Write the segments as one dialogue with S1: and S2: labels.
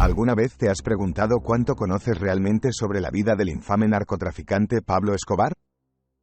S1: ¿Alguna vez te has preguntado cuánto conoces realmente sobre la vida del infame narcotraficante Pablo Escobar?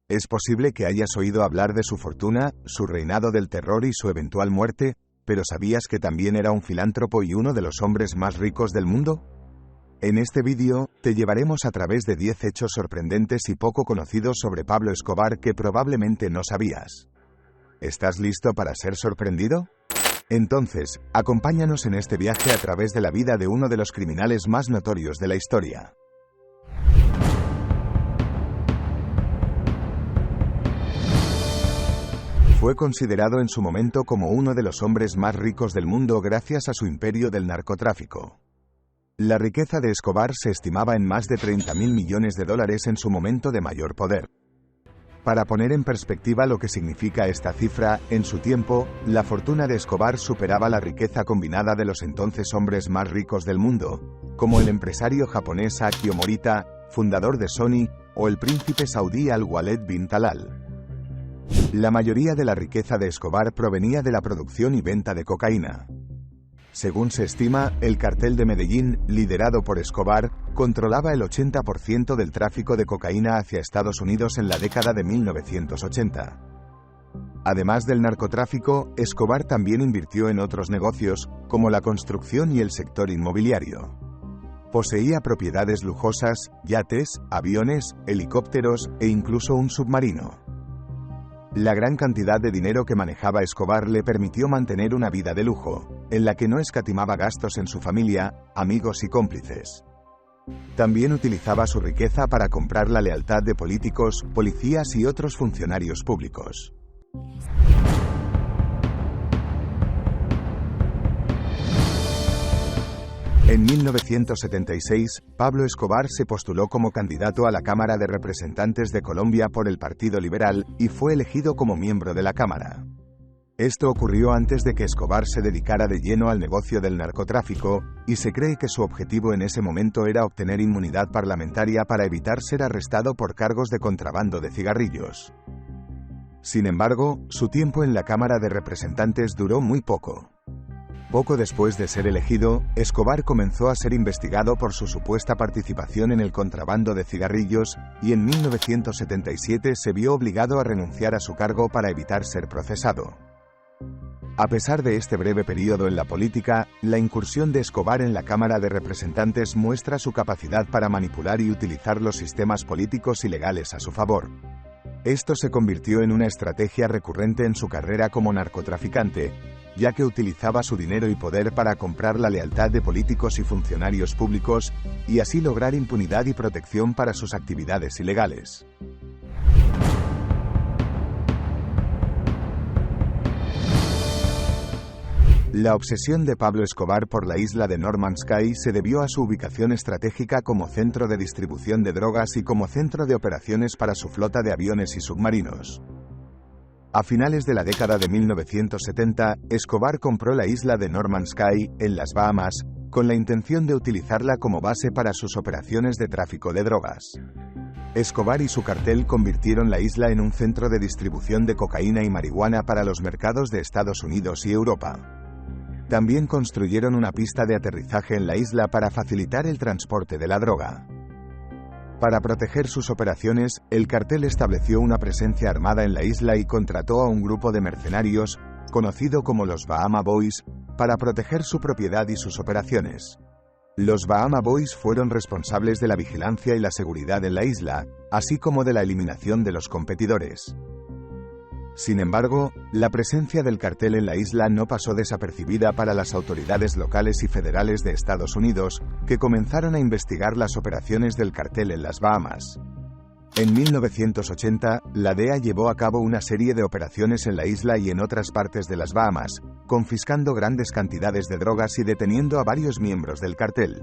S1: Es posible que hayas oído hablar de su fortuna, su reinado del terror y su eventual muerte, pero ¿sabías que también era un filántropo y uno de los hombres más ricos del mundo? En este vídeo, te llevaremos a través de 10 hechos sorprendentes y poco conocidos sobre Pablo Escobar que probablemente no sabías. ¿Estás listo para ser sorprendido? Entonces, acompáñanos en este viaje a través de la vida de uno de los criminales más notorios de la historia. Fue considerado en su momento como uno de los hombres más ricos del mundo gracias a su imperio del narcotráfico. La riqueza de Escobar se estimaba en más de 30.000 millones de dólares en su momento de mayor poder. Para poner en perspectiva lo que significa esta cifra, en su tiempo, la fortuna de Escobar superaba la riqueza combinada de los entonces hombres más ricos del mundo, como el empresario japonés Akio Morita, fundador de Sony, o el príncipe saudí Al-Waled bin Talal. La mayoría de la riqueza de Escobar provenía de la producción y venta de cocaína. Según se estima, el cartel de Medellín, liderado por Escobar, controlaba el 80% del tráfico de cocaína hacia Estados Unidos en la década de 1980. Además del narcotráfico, Escobar también invirtió en otros negocios, como la construcción y el sector inmobiliario. Poseía propiedades lujosas, yates, aviones, helicópteros e incluso un submarino. La gran cantidad de dinero que manejaba Escobar le permitió mantener una vida de lujo, en la que no escatimaba gastos en su familia, amigos y cómplices. También utilizaba su riqueza para comprar la lealtad de políticos, policías y otros funcionarios públicos. En 1976, Pablo Escobar se postuló como candidato a la Cámara de Representantes de Colombia por el Partido Liberal y fue elegido como miembro de la Cámara. Esto ocurrió antes de que Escobar se dedicara de lleno al negocio del narcotráfico, y se cree que su objetivo en ese momento era obtener inmunidad parlamentaria para evitar ser arrestado por cargos de contrabando de cigarrillos. Sin embargo, su tiempo en la Cámara de Representantes duró muy poco. Poco después de ser elegido, Escobar comenzó a ser investigado por su supuesta participación en el contrabando de cigarrillos, y en 1977 se vio obligado a renunciar a su cargo para evitar ser procesado. A pesar de este breve periodo en la política, la incursión de Escobar en la Cámara de Representantes muestra su capacidad para manipular y utilizar los sistemas políticos y legales a su favor. Esto se convirtió en una estrategia recurrente en su carrera como narcotraficante, ya que utilizaba su dinero y poder para comprar la lealtad de políticos y funcionarios públicos, y así lograr impunidad y protección para sus actividades ilegales. La obsesión de Pablo Escobar por la isla de Norman's Cay se debió a su ubicación estratégica como centro de distribución de drogas y como centro de operaciones para su flota de aviones y submarinos. A finales de la década de 1970, Escobar compró la isla de Norman's Cay, en las Bahamas, con la intención de utilizarla como base para sus operaciones de tráfico de drogas. Escobar y su cartel convirtieron la isla en un centro de distribución de cocaína y marihuana para los mercados de Estados Unidos y Europa. También construyeron una pista de aterrizaje en la isla para facilitar el transporte de la droga. Para proteger sus operaciones, el cartel estableció una presencia armada en la isla y contrató a un grupo de mercenarios, conocido como los Bahama Boys, para proteger su propiedad y sus operaciones. Los Bahama Boys fueron responsables de la vigilancia y la seguridad en la isla, así como de la eliminación de los competidores. Sin embargo, la presencia del cartel en la isla no pasó desapercibida para las autoridades locales y federales de Estados Unidos, que comenzaron a investigar las operaciones del cartel en las Bahamas. En 1980, la DEA llevó a cabo una serie de operaciones en la isla y en otras partes de las Bahamas, confiscando grandes cantidades de drogas y deteniendo a varios miembros del cartel.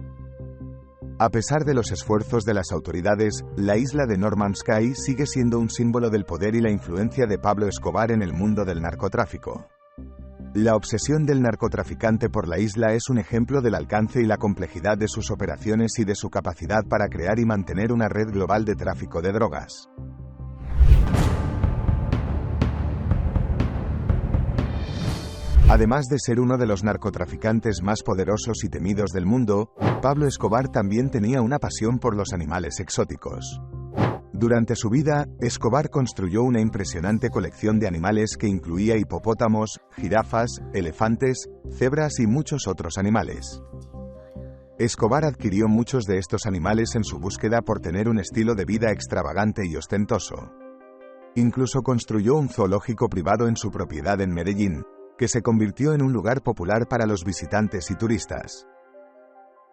S1: A pesar de los esfuerzos de las autoridades, la isla de Norman's Cay sigue siendo un símbolo del poder y la influencia de Pablo Escobar en el mundo del narcotráfico. La obsesión del narcotraficante por la isla es un ejemplo del alcance y la complejidad de sus operaciones y de su capacidad para crear y mantener una red global de tráfico de drogas. Además de ser uno de los narcotraficantes más poderosos y temidos del mundo, Pablo Escobar también tenía una pasión por los animales exóticos. Durante su vida, Escobar construyó una impresionante colección de animales que incluía hipopótamos, jirafas, elefantes, cebras y muchos otros animales. Escobar adquirió muchos de estos animales en su búsqueda por tener un estilo de vida extravagante y ostentoso. Incluso construyó un zoológico privado en su propiedad en Medellín, que se convirtió en un lugar popular para los visitantes y turistas.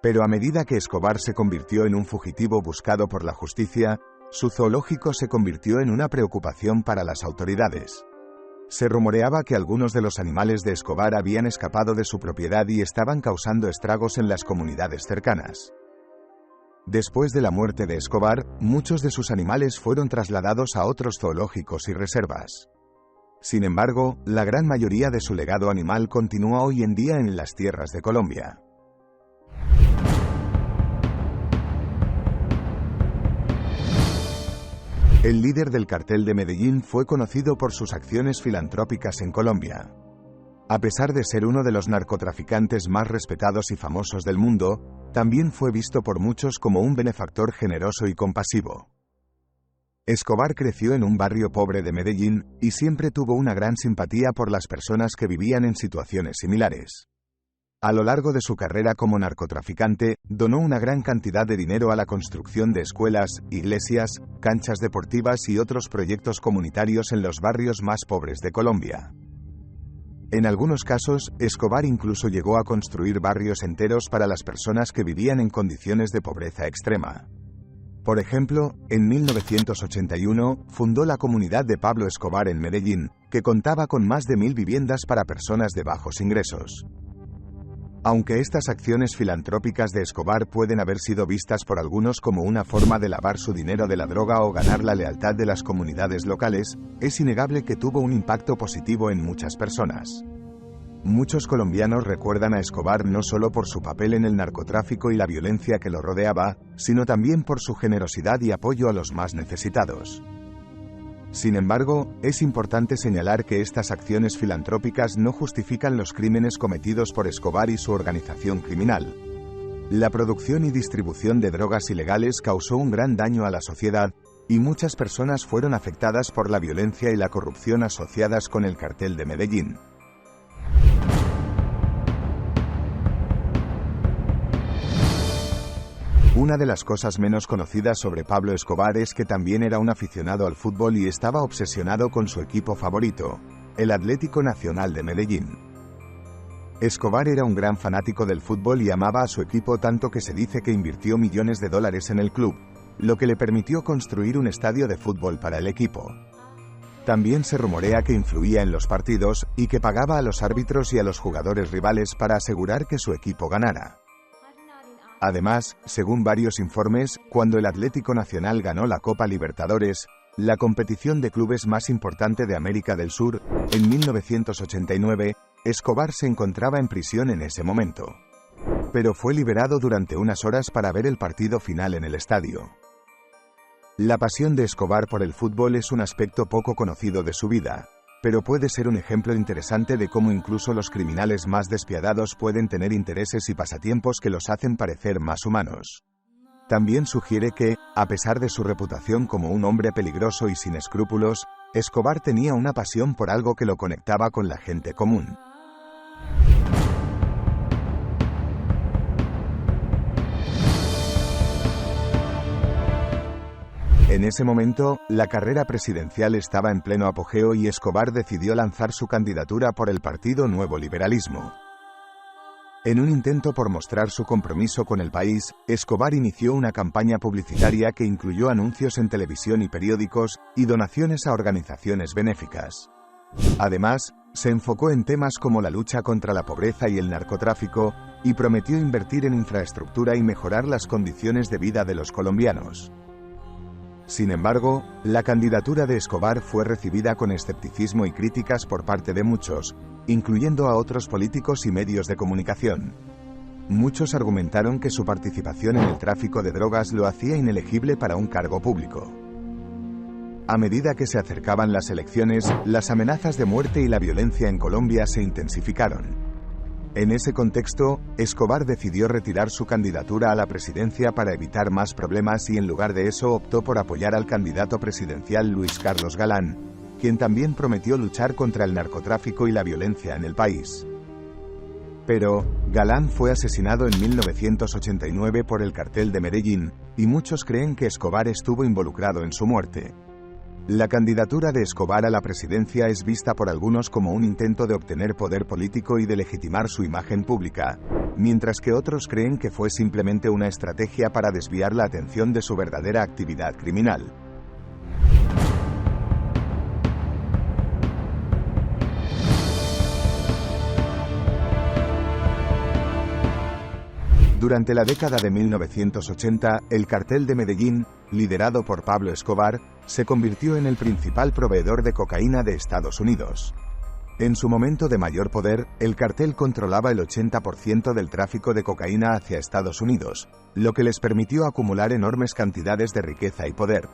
S1: Pero a medida que Escobar se convirtió en un fugitivo buscado por la justicia, su zoológico se convirtió en una preocupación para las autoridades. Se rumoreaba que algunos de los animales de Escobar habían escapado de su propiedad y estaban causando estragos en las comunidades cercanas. Después de la muerte de Escobar, muchos de sus animales fueron trasladados a otros zoológicos y reservas. Sin embargo, la gran mayoría de su legado animal continúa hoy en día en las tierras de Colombia. El líder del cartel de Medellín fue conocido por sus acciones filantrópicas en Colombia. A pesar de ser uno de los narcotraficantes más respetados y famosos del mundo, también fue visto por muchos como un benefactor generoso y compasivo. Escobar creció en un barrio pobre de Medellín y siempre tuvo una gran simpatía por las personas que vivían en situaciones similares. A lo largo de su carrera como narcotraficante, donó una gran cantidad de dinero a la construcción de escuelas, iglesias, canchas deportivas y otros proyectos comunitarios en los barrios más pobres de Colombia. En algunos casos, Escobar incluso llegó a construir barrios enteros para las personas que vivían en condiciones de pobreza extrema. Por ejemplo, en 1981, fundó la comunidad de Pablo Escobar en Medellín, que contaba con más de 1000 viviendas para personas de bajos ingresos. Aunque estas acciones filantrópicas de Escobar pueden haber sido vistas por algunos como una forma de lavar su dinero de la droga o ganar la lealtad de las comunidades locales, es innegable que tuvo un impacto positivo en muchas personas. Muchos colombianos recuerdan a Escobar no solo por su papel en el narcotráfico y la violencia que lo rodeaba, sino también por su generosidad y apoyo a los más necesitados. Sin embargo, es importante señalar que estas acciones filantrópicas no justifican los crímenes cometidos por Escobar y su organización criminal. La producción y distribución de drogas ilegales causó un gran daño a la sociedad, y muchas personas fueron afectadas por la violencia y la corrupción asociadas con el cartel de Medellín. Una de las cosas menos conocidas sobre Pablo Escobar es que también era un aficionado al fútbol y estaba obsesionado con su equipo favorito, el Atlético Nacional de Medellín. Escobar era un gran fanático del fútbol y amaba a su equipo tanto que se dice que invirtió millones de dólares en el club, lo que le permitió construir un estadio de fútbol para el equipo. También se rumorea que influía en los partidos y que pagaba a los árbitros y a los jugadores rivales para asegurar que su equipo ganara. Además, según varios informes, cuando el Atlético Nacional ganó la Copa Libertadores, la competición de clubes más importante de América del Sur, en 1989, Escobar se encontraba en prisión en ese momento. Pero fue liberado durante unas horas para ver el partido final en el estadio. La pasión de Escobar por el fútbol es un aspecto poco conocido de su vida, pero puede ser un ejemplo interesante de cómo incluso los criminales más despiadados pueden tener intereses y pasatiempos que los hacen parecer más humanos. También sugiere que, a pesar de su reputación como un hombre peligroso y sin escrúpulos, Escobar tenía una pasión por algo que lo conectaba con la gente común. En ese momento, la carrera presidencial estaba en pleno apogeo y Escobar decidió lanzar su candidatura por el Partido Nuevo Liberalismo. En un intento por mostrar su compromiso con el país, Escobar inició una campaña publicitaria que incluyó anuncios en televisión y periódicos, y donaciones a organizaciones benéficas. Además, se enfocó en temas como la lucha contra la pobreza y el narcotráfico, y prometió invertir en infraestructura y mejorar las condiciones de vida de los colombianos. Sin embargo, la candidatura de Escobar fue recibida con escepticismo y críticas por parte de muchos, incluyendo a otros políticos y medios de comunicación. Muchos argumentaron que su participación en el tráfico de drogas lo hacía inelegible para un cargo público. A medida que se acercaban las elecciones, las amenazas de muerte y la violencia en Colombia se intensificaron. En ese contexto, Escobar decidió retirar su candidatura a la presidencia para evitar más problemas y en lugar de eso optó por apoyar al candidato presidencial Luis Carlos Galán, quien también prometió luchar contra el narcotráfico y la violencia en el país. Pero, Galán fue asesinado en 1989 por el Cartel de Medellín, y muchos creen que Escobar estuvo involucrado en su muerte. La candidatura de Escobar a la presidencia es vista por algunos como un intento de obtener poder político y de legitimar su imagen pública, mientras que otros creen que fue simplemente una estrategia para desviar la atención de su verdadera actividad criminal. Durante la década de 1980, el Cartel de Medellín, liderado por Pablo Escobar, se convirtió en el principal proveedor de cocaína de Estados Unidos. En su momento de mayor poder, el cartel controlaba el 80% del tráfico de cocaína hacia Estados Unidos, lo que les permitió acumular enormes cantidades de riqueza y poder.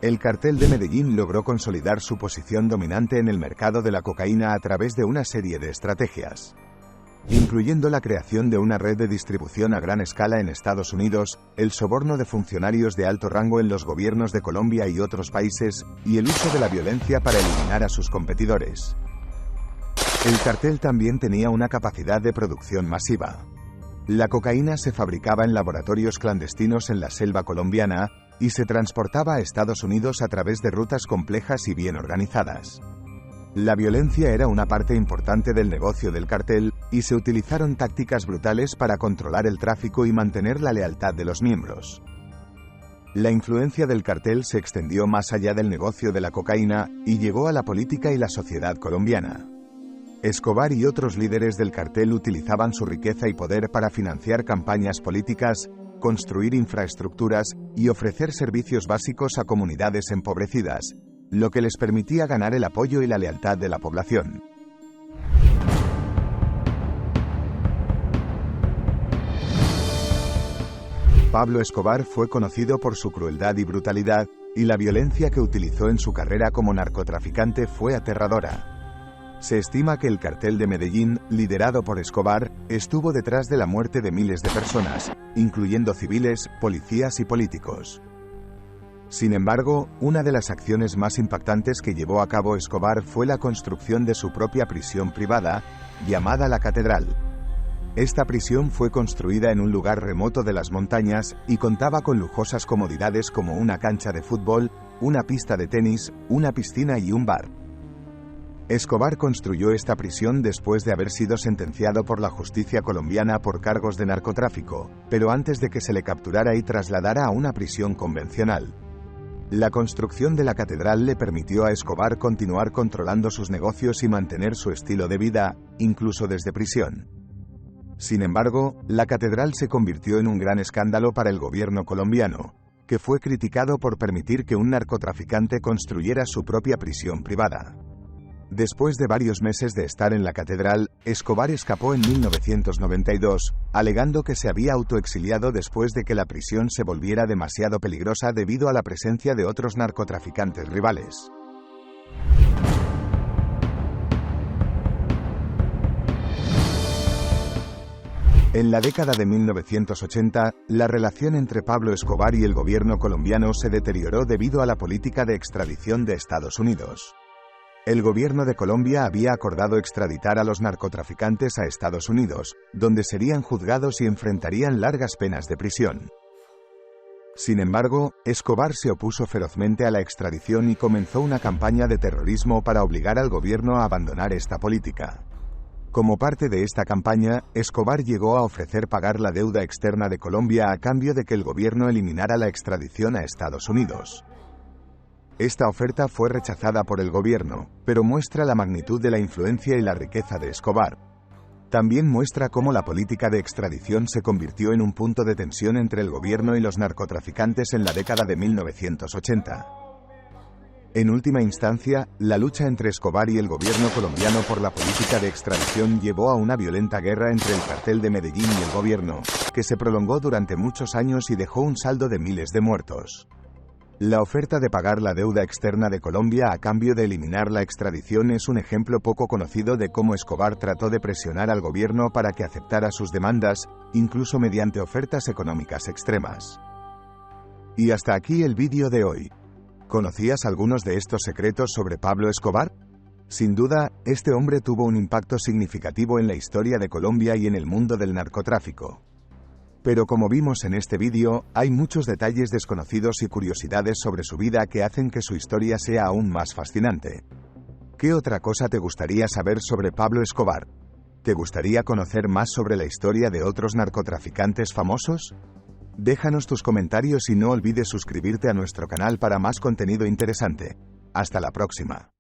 S1: El Cartel de Medellín logró consolidar su posición dominante en el mercado de la cocaína a través de una serie de estrategias, incluyendo la creación de una red de distribución a gran escala en Estados Unidos, el soborno de funcionarios de alto rango en los gobiernos de Colombia y otros países, y el uso de la violencia para eliminar a sus competidores. El cartel también tenía una capacidad de producción masiva. La cocaína se fabricaba en laboratorios clandestinos en la selva colombiana, y se transportaba a Estados Unidos a través de rutas complejas y bien organizadas. La violencia era una parte importante del negocio del cartel, y se utilizaron tácticas brutales para controlar el tráfico y mantener la lealtad de los miembros. La influencia del cartel se extendió más allá del negocio de la cocaína, y llegó a la política y la sociedad colombiana. Escobar y otros líderes del cartel utilizaban su riqueza y poder para financiar campañas políticas, construir infraestructuras, y ofrecer servicios básicos a comunidades empobrecidas, lo que les permitía ganar el apoyo y la lealtad de la población. Pablo Escobar fue conocido por su crueldad y brutalidad, y la violencia que utilizó en su carrera como narcotraficante fue aterradora. Se estima que el Cartel de Medellín, liderado por Escobar, estuvo detrás de la muerte de miles de personas, incluyendo civiles, policías y políticos. Sin embargo, una de las acciones más impactantes que llevó a cabo Escobar fue la construcción de su propia prisión privada, llamada La Catedral. Esta prisión fue construida en un lugar remoto de las montañas y contaba con lujosas comodidades como una cancha de fútbol, una pista de tenis, una piscina y un bar. Escobar construyó esta prisión después de haber sido sentenciado por la justicia colombiana por cargos de narcotráfico, pero antes de que se le capturara y trasladara a una prisión convencional. La construcción de la catedral le permitió a Escobar continuar controlando sus negocios y mantener su estilo de vida, incluso desde prisión. Sin embargo, la catedral se convirtió en un gran escándalo para el gobierno colombiano, que fue criticado por permitir que un narcotraficante construyera su propia prisión privada. Después de varios meses de estar en la catedral, Escobar escapó en 1992, alegando que se había autoexiliado después de que la prisión se volviera demasiado peligrosa debido a la presencia de otros narcotraficantes rivales. En la década de 1980, la relación entre Pablo Escobar y el gobierno colombiano se deterioró debido a la política de extradición de Estados Unidos. El gobierno de Colombia había acordado extraditar a los narcotraficantes a Estados Unidos, donde serían juzgados y enfrentarían largas penas de prisión. Sin embargo, Escobar se opuso ferozmente a la extradición y comenzó una campaña de terrorismo para obligar al gobierno a abandonar esta política. Como parte de esta campaña, Escobar llegó a ofrecer pagar la deuda externa de Colombia a cambio de que el gobierno eliminara la extradición a Estados Unidos. Esta oferta fue rechazada por el gobierno, pero muestra la magnitud de la influencia y la riqueza de Escobar. También muestra cómo la política de extradición se convirtió en un punto de tensión entre el gobierno y los narcotraficantes en la década de 1980. En última instancia, la lucha entre Escobar y el gobierno colombiano por la política de extradición llevó a una violenta guerra entre el Cartel de Medellín y el gobierno, que se prolongó durante muchos años y dejó un saldo de miles de muertos. La oferta de pagar la deuda externa de Colombia a cambio de eliminar la extradición es un ejemplo poco conocido de cómo Escobar trató de presionar al gobierno para que aceptara sus demandas, incluso mediante ofertas económicas extremas. Y hasta aquí el vídeo de hoy. ¿Conocías algunos de estos secretos sobre Pablo Escobar? Sin duda, este hombre tuvo un impacto significativo en la historia de Colombia y en el mundo del narcotráfico. Pero como vimos en este vídeo, hay muchos detalles desconocidos y curiosidades sobre su vida que hacen que su historia sea aún más fascinante. ¿Qué otra cosa te gustaría saber sobre Pablo Escobar? ¿Te gustaría conocer más sobre la historia de otros narcotraficantes famosos? Déjanos tus comentarios y no olvides suscribirte a nuestro canal para más contenido interesante. Hasta la próxima.